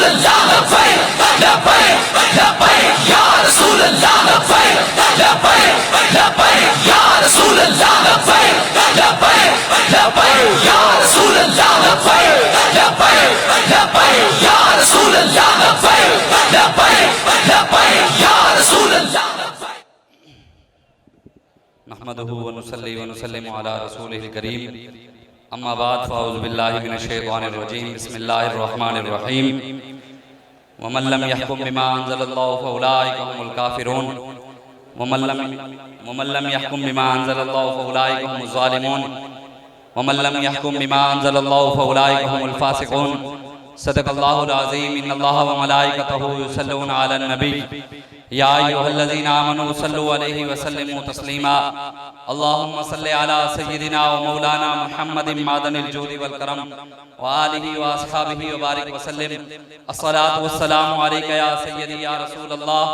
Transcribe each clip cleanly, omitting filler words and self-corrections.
अल्लाह लब्बैक लब्बैक लब्बैक या रसूल अल्लाह लब्बैक लब्बैक लब्बैक या रसूल अल्लाह लब्बैक लब्बैक लब्बैक या रसूल अल्लाह लब्बैक लब्बैक लब्बैक या रसूल अल्लाह लब्बैक लब्बैक लब्बैक या रसूल अल्लाह लब्बैक। नहमदुहु व नुसल्ली व नुसल्लिमु अला रसूलिहिल करीम, अम्मा बाद फ़अऊज़ु बिल्लाहि मिनश शैतानिर रजीम, बिस्मिल्लाहिर रहमानिर रहीम। व मन लम यहकुम बिमा अंज़लल्लाहु फ़उलाइका हुमुल काफ़िरून व मन लम यहकुम बिमा अंज़लल्लाहु फ़उलाइका हुमुज़ ज़ालिमून व मन लम यहकुम बिमा अंज़लल्लाहु फ़उलाइका हुमुल फ़ासिक़ून। सदक़ल्लाहुल अज़ीम। इन्नल्लाहा व मलाइकतहु युसल्लूना अलन नबी या अय्युहल्लज़ीना आमनू सल्लु अलैहि व सल्लिमू तस्लीमा। अल्लाहुम्मा सल्लि अला सय्यिदिना व मौलाना मुहम्मदिन मादनिल जूदि वल करम व आलिहि व अस्हाबिहि व बारिक व सल्लिम। अस्सलातु वस्सलामु अलैका या सय्यदी या रसूलल्लाह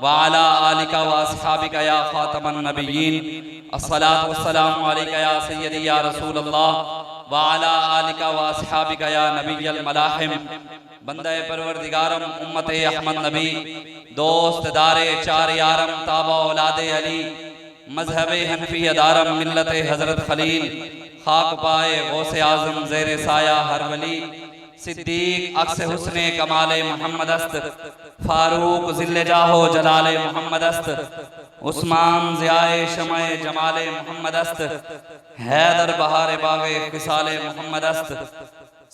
व अला आलिका व अस्हाबिका या खातमन नबिय्यीन। अस्सलातु वस्सलामु अलैका या सय्यदी या रसूलल्लाह व अला आलिका व अस्हाबिका या नबिय्यल मलाहिम। बंदे परवरदिगारम उम्मत अहमद नबी, दोस्त दारे चार यारम ताबा औलादे अली, मजहब हनफी अदारम मिल्लत हजरत खलील, खाक पाए गौसे आजम ज़ेरे साया हर वली, सिद्दीक अक्स हुस्ने कमाले मोहम्मद अस्त, फारूक ज़िल्ले जाहो जलाले मोहम्मद अस्त, उस्मान ज़ियाए शमए जमाले मोहम्मद अस्त, हैदर बहारे बागे खिसाले मोहम्मद अस्त,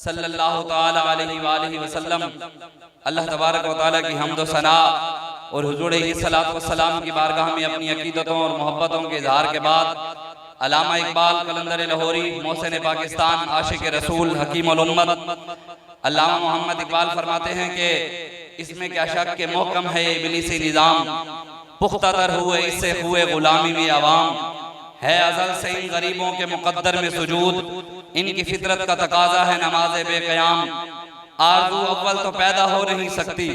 सल्लल्लाहु ताला अलैहि वालिहि वसल्लम। अल्लाह तबारक व तआला की हम्द व सना और हुजूर सलात व सलाम की बारगाह में अपनी अकीदतों और मोहब्बतों के इजहार के बाद अल्लामा इकबाल कलंदर लाहौरी, मोहसिन पाकिस्तान, आशिक रसूल, हकीम उल उम्मत अल्लामा मोहम्मद इकबाल फरमाते हैं कि इसमें क्या शक के मोहकम है ये इब्लीसी निज़ाम, पुख्ता तर हुए इससे हुए गुलामी में अवाम, है अज़ल से इन गरीबों के मुक़द्दर में सुजूद, इनकी फितरत का तकाजा है नमाज़े बेक़याम। आरज़ू अव्वल तो पैदा हो नहीं सकती,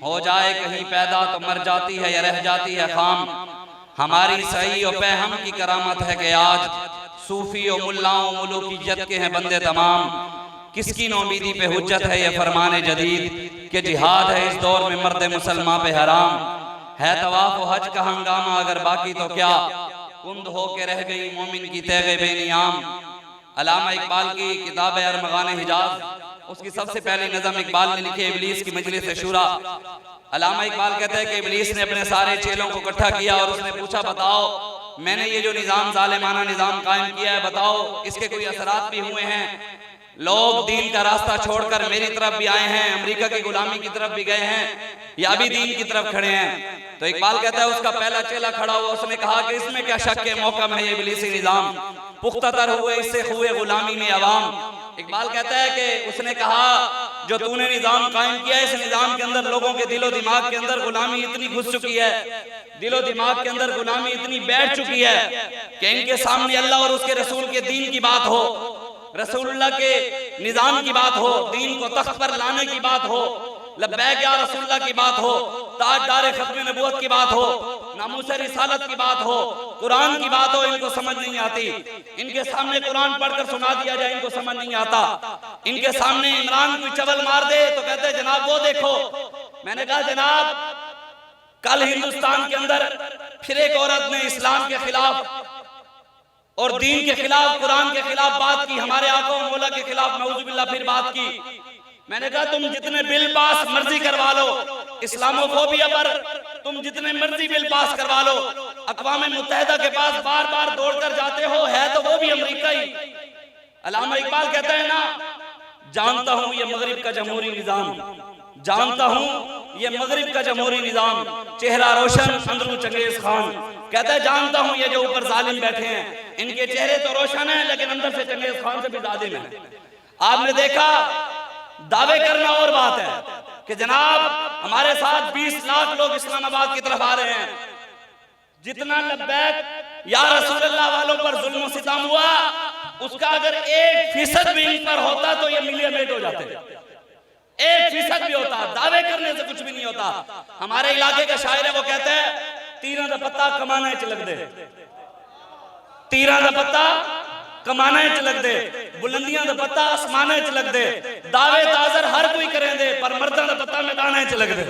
हो जाए कहीं पैदा तो मर जाती है या रह जाती है खाम। हमारी सही और पैहम की करामत है कि आज सूफी और मुल्लाओं मुलूकियत के हैं बंदे तमाम। किसकी नौमीदी पे हुज्जत है ये फरमाने जदीद कि जिहाद है इस दौर में मर्द मुसलमान पे हराम। है तवाफ़ व हज का हंगामा अगर बाकी तो क्या, कुंद हो के रह गई मोमिन की तैगे बेनियाम। अल्लामा इकबाल की किताब है अरमगान हिजाज, उसकी सबसे पहली नज़म इकबाल ने लिखी इब्लीस की मजलिस शूरा। अल्लामा इकबाल कहते हैं कि इब्लीस ने अपने सारे चेलों को इकट्ठा किया और उसने पूछा, बताओ मैंने ये जो निज़ाम जालिमाना निज़ाम कायम किया है, बताओ इसके कोई असरात भी हुए हैं? लोग दीन का रास्ता छोड़कर मेरी तरफ भी आए हैं, अमेरिका की गुलामी की तरफ भी गए हैं, या अभी दीन की तरफ खड़े हैं। तो इकबाल कहता है उसका पहला चेला खड़ा हुआ, उसने कहा कि इसमें क्या शक के मौका है ये इब्लीसी निज़ाम, पुख्ता तर हुए इससे हुए गुलामी में अवाम। इकबाल कहता है कि उसने कहा जो तूने निज़ाम कायम किया है, इस निज़ाम के अंदर लोगों के दिलो दिमाग के अंदर गुलामी इतनी घुस चुकी है, दिलो दिमाग के अंदर गुलामी इतनी बैठ चुकी है कि इनके सामने अल्लाह और उसके रसूल के दीन की बात हो, रसूलुल्लाह के निज़ाम की बात हो, दीन को तख्त पर लाने की बात हो, लब्बैक या रसूलुल्लाह की बात हो, ताजदार खत्म नबूवत की बात हो, नामूस रिसालत की बात हो, कुरान की बात हो, इनको समझ नहीं आती। इनके सामने कुरान पढ़कर सुना दिया जाए, इनको समझ नहीं आता। इनके सामने इमरान कोई चवल मार दे तो कहते हैं जनाब वो देखो। मैंने कहा जनाब कल हिंदुस्तान के अंदर फिर एक औरत ने इस्लाम के खिलाफ और दीन के खिलाफ, कुरान के खिलाफ बात की, हमारे आका मौला के खिलाफ नऊजुबिल्लाह फिर बात की। मैंने कहा तुम जितने बिल पास मर्जी करवा लो, इस्लामोफोबिया पर तुम जितने मर्जी बिल पास करवा लो, अक़वाम मुत्तहिदा के पास बार बार दौड़कर जाते हो, है तो वो भी अमेरिका ही। अल्लामा इकबाल कहता है ना, जानता हूं ये मगरिब का जमहूरी निज़ाम, जानता हूं ये मगरिब का जमहूरी निज़ाम, चेहरा रोशन अंदरू चंगेज खान। कहता है जानता हूं ये जो ऊपर जालिम बैठे हैं, इनके चेहरे तो रोशन है लेकिन अंदर से चंगेज खान से भी जालिम है। आपने देखा दावे करना और बात है कि जनाब हमारे साथ 20 लाख लोग इस्लामाबाद की तरफ आ रहे हैं, जितना लब्बैक या रसूलुल्लाह वालों पर जुल्म सितम हुआ उसका अगर 1% भी इन पर होता तो ये मिलियनेट हो जाते। 1% भी होता, दावे करने से कुछ भी नहीं होता। हमारे इलाके का शायर है, वो कहते हैं तीरा दा पत्ता कमाने च लग दे, तीरा दा पत्ता कमाने च लग दे, बुलंदियां दा पत्ता आसमाने च लग दे, दावे ताजर हर कोई करें दे पर मर्दां दा पता मैदान च लग दे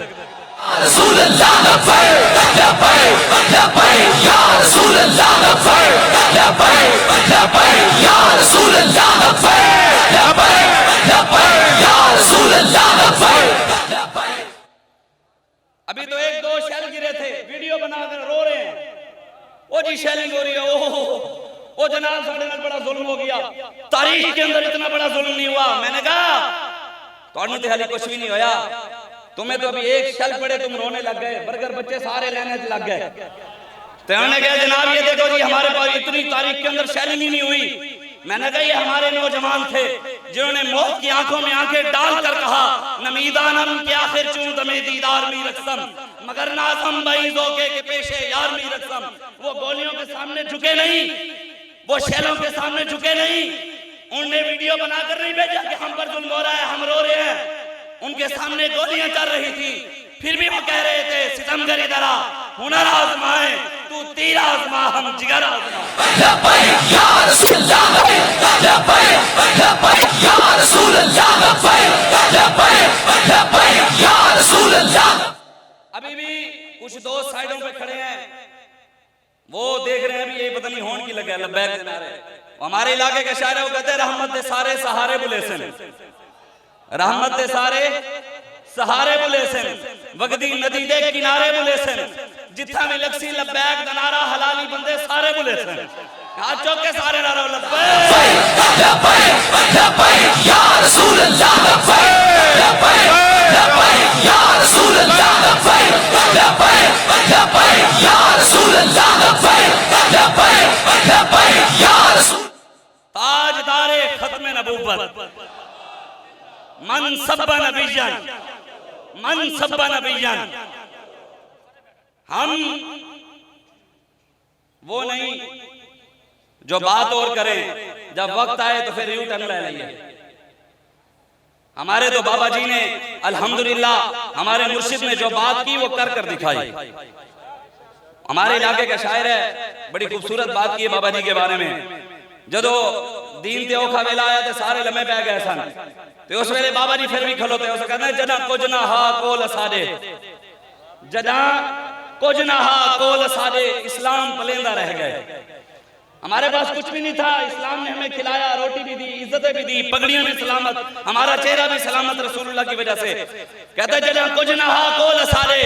रसूल अल्लाह लब्बैक लब्बैक लब्बैक या रसूल अल्लाह लब्बैक लब्बैक लब्बैक या रसूल अल्लाह लब्बैक लब्बैक लब्बैक या रसूल अल्लाह लब्बैक लब्बैक। अभी तो एक दो शैल गिरे थे, वीडियो बनाकर रो रहे हैं, ओ जी शैलिंग हो रही है, ओ जनाब साढ़े नाल बड़ा जुल्म हो गया, तारीख के अंदर इतना बड़ा जुल्म नहीं हुआ। मैंने कहा तुहानू ते हाली कुछ भी नहीं होया, तुम्हें तो अभी एक शल पड़े तुम रोने लग गए, बर्गर बच्चे सारे लेने लग गए। तो उन्होंने कहा जनाब ये देखो जी हमारे पास इतनी तारीख के अंदर शैलिंग ही नहीं हुई। मैंने कहा ये हमारे नौजवान थे जिन्होंने मौत की आंखों में आंखें डालकर कहा नमीदानम के आखिर चूं तमे दीदार मी रखसम मगर नाजम बैजो के पेशे यार मी रखसम। वो गोलियों के सामने झुके नहीं, वो शैलों के सामने झुके नहीं। उनने वीडियो बनाकर नहीं भेजा कि हम पर जुल्म हो रहा है, हम रो रहे हैं। उनके सामने गोलियां चल रही थी, फिर भी वो कह रहे थे सितमगर इधर आ, हुनर आजमाए, तू तीर आजमा, हम जिगर आजमा। लब्बैक या रसूल अल्लाह लब्बैक लब्बैक या रसूल अल्लाह लब्बैक लब्बैक लब्बैक या रसूल अल्लाह। अभी भी कुछ दोस्त साइडों पे खड़े हैं, वो देख रहे हैं अभी ये पता नहीं होन की लगा लब्बैक के नारे। हमारे इलाके के शायर वो कहते हैं रहमत दे सारे सहारे बुले सन, रहमत दे सारे सहारे बुले सन, वगदी नदी दे किनारे बुले सन, जिथा भी लक्सी लब्बैक दनारा हलाली बंदे सारे बुले सन। हाथ चौक के सारे नारा लब्बैक लब्बैक लब्बैक या रसूल अल्लाह लब्बैक लब्बैक लब्बैक या रसूल अल्लाह लब्बैक लब्बैक लब्बैक या रसूल अल्लाह लब्बैक लब्बैक लब्बैक या रसूल। ताजदारे खत्म नबूवत मन सब्बा नबियन, मन सब्बा नबियन। हम वो नहीं जो बात और करें, जब वक्त आए तो फिर यू टर्न ले लेंगे। हमारे तो बाबा जी ने अल्हम्दुलिल्लाह हमारे मुर्शिद ने जो बात की वो कर कर दिखाई। हमारे इलाके का शायर है, बड़ी खूबसूरत बात की है बाबा जी के बारे में। जदो दीन ते औखा वेला आया तो सारे लम्हे पै गए सन, तो उस वेले बाबा जी फिर भी खलोते उस कहते जदा कुछ ना हा कोल साडे, जदा कुछ ना हा कोल साडे, इस्लाम पलेंदा रह गए। हमारे पास कुछ भी नहीं था, इस्लाम ने हमें खिलाया, रोटी भी दी, इज्जतें भी दी, पगड़ियां भी सलामत, हमारा चेहरा भी सलामत रसूलुल्लाह की वजह से। कहते जदा कुछ ना हा कोल साडे,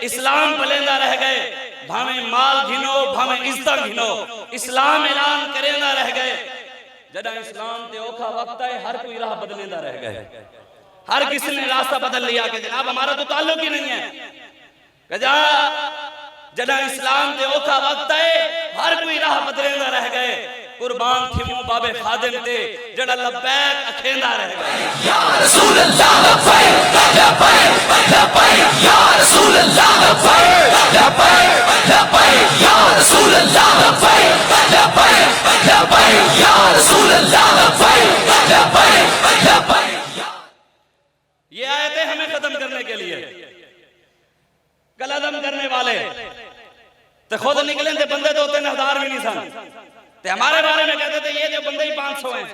इस्लाम पलेंदा रह गए। भावे माल घिनो भावे इज्जत घिनो, इस्लाम ऐलान करेंदा रह गए। जदा इस्लाम ते औखा वक्त है, हर कोई राह बदलेंदा रह गए। हर किसी ने रास्ता बदल लिया कि जनाब हमारा तो ताल्लुक ही नहीं है। जदा इस्लाम ते औखा वक्त है, हर कोई राह बदलेंदा रह गए। कुर्बान थी मुंह बाबे खादिम ते जड़ा लब्बैक अखेंदा रह गए। या रसूल अल्लाह लब्बैक लब्बैक लब्बैक या रसूल अल्लाह लब्बैक लब्बैक लब्बैक या रसूल अल्लाह लब्बैक लब्बैक लब्बैक या रसूल अल्लाह लब्बैक लब्बैक लब्बैक। ये आयतें हमें खत्म करने के लिए, कलदम करने वाले तो खुद निकले थे बंदे तो 3000 भी नहीं सन, ते हमारे बारे में कहते थे ये जो बंदे ही 500 हैं,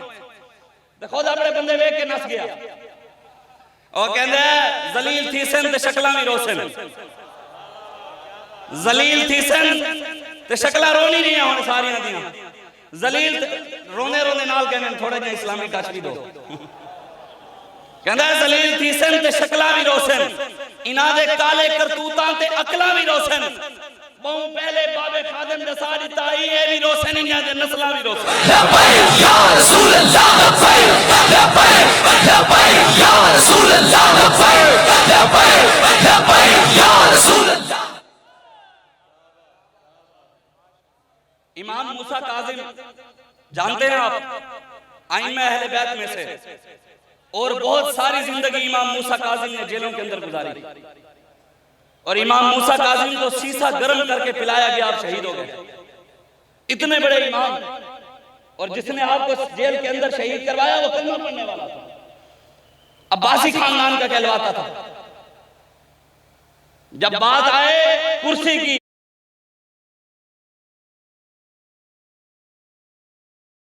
तो खुद अपने बंदे वेख के नस गया और कहते जलील थी सन ते शक्लां भी रोशन, जलील थी सन ते शक्लां रोनी नहीं हुण सारियां दियां। जलील रोने रोने नाल कहने थोड़ा जिहा इस्लामी टच भी दो। कहंदा जलील थी सन ते शक्लां भी रोशन, इना दे काले करतूतां ते अकलां भी रोशन। बहु पहले बाबे खादिम दे साडी ताई ए भी रोशन, इना दे नस्लां भी रोशन। लब्बैक या रसूल अल्लाह लब्बैक लब्बैक लब्बैक या रसूल अल्लाह लब्बैक लब्बैक लब्बैक या रसूल अल्लाह। इमाम मूसा काजिम जानते हैं आप, आइम्मा अहले बैत में से, और बहुत सारी जिंदगी इमाम मूसा काजिम ने जेलों के अंदर गुजारी। और इमाम मूसा काजिम को शीशा गर्म करके पिलाया गया, आप शहीद हो गए। इतने बड़े इमाम, और जिसने आपको जेल के अंदर शहीद करवाया वो कलमा पढ़ने वाला था, अब्बासी खानदान का कहलवाता था। जब बात आए कुर्सी की